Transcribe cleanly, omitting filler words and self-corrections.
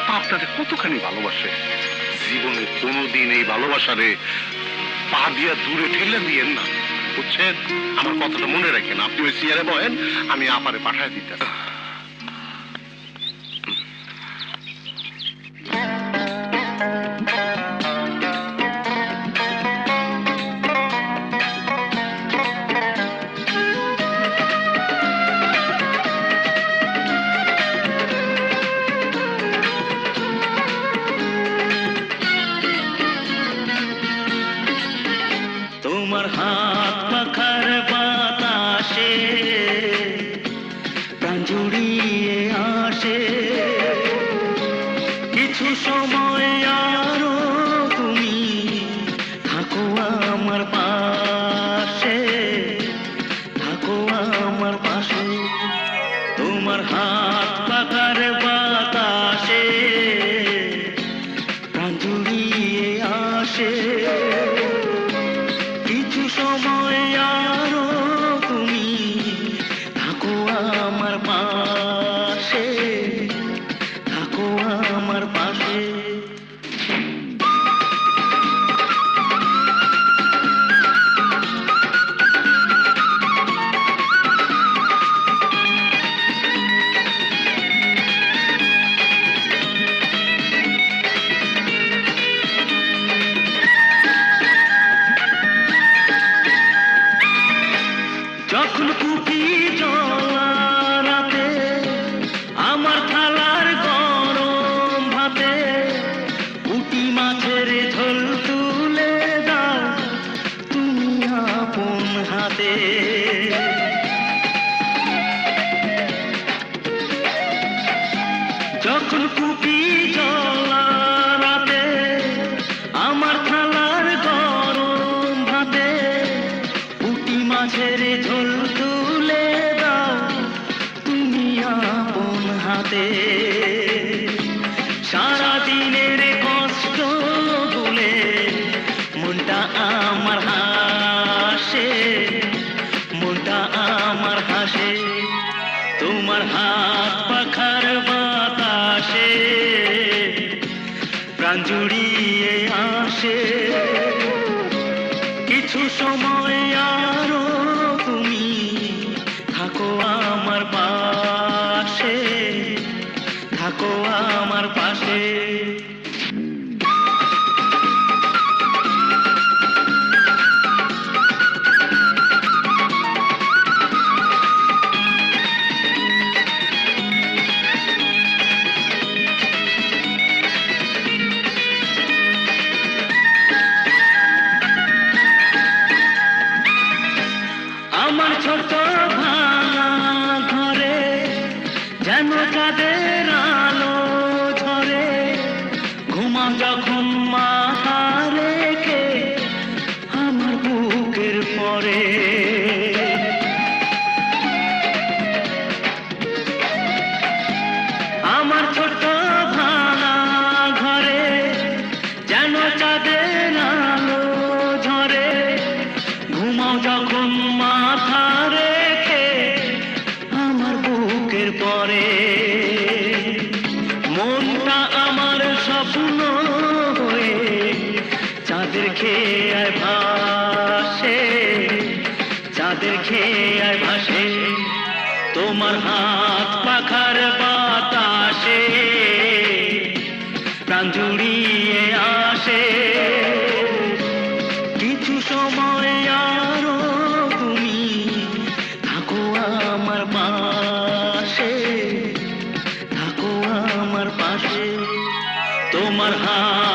আপা আপনাদের কতখানি ভালোবাসে। জীবনে কোনোদিন এই ভালোবাসারে পা দিয়া দূরে ঠেলে দিয়েন না, বুঝছেন? আমার কথাটা মনে রাখেন। আপনি ওই চেয়ারে বহেন, আমি আপারে পাঠায় দিতে। তোমার হাত পাখার বাতাসে প্রাণ জুড়িয়ে আসে, কিছু সময় আরো তুমি থাকো আমার পাশে, থাকো আমার পাশে। তোমার হাত পাখার বাতাসে প্রাণ জুড়িয়ে আসে, কিছু সময় আরো তুমি থাকো আমার পাশে, থাকো আমার পাশে। যখন কুপি জ্বলা রাতে আমার থালার গরম ভাতে পুঁটি মাছের ঝোল তুলে দাও তুমি আপন হাতে। যখন কুপি জ্বলা রাতে আমার থালার গরম ভাতে পুঁটি মাছের ঝোল তুলে দাও তুমি আপন হাতে। সারাদিনের কষ্ট ভুলে মনটা আমার হাসে, মনটা আমার হাসে। তোমার হাত পাখার বাতাসে প্রাণ জুড়িয়ে আসে, কিছু সময় আরো তুমি থাকো আমার পাশে, থাকো আমার পাশে। আমার ছোট ভাঙা ঘরে যেন চাঁদের আলো ঝরে, ঘুমাও যখন মাথা রেখে আমার বুকের পরে। আমার ছোট ভাঙা ঘরে যেন চাঁদের আলো ঝরে, ঘুমাও যখন মাথা রেখে আমার বুকের পরে। মনটা আমার স্বপ্ন হয়ে চাঁদের খেয়ে ভাসে, চাঁদের খেয়ে ভাসে। তোমার হাত পাখার বাতাসে প্রাণ জুড়িয়ে আসে, কিছু সময় আরো তুমি থাকো আমার পাশে, থাকো আমার পাশে। তোমার হাত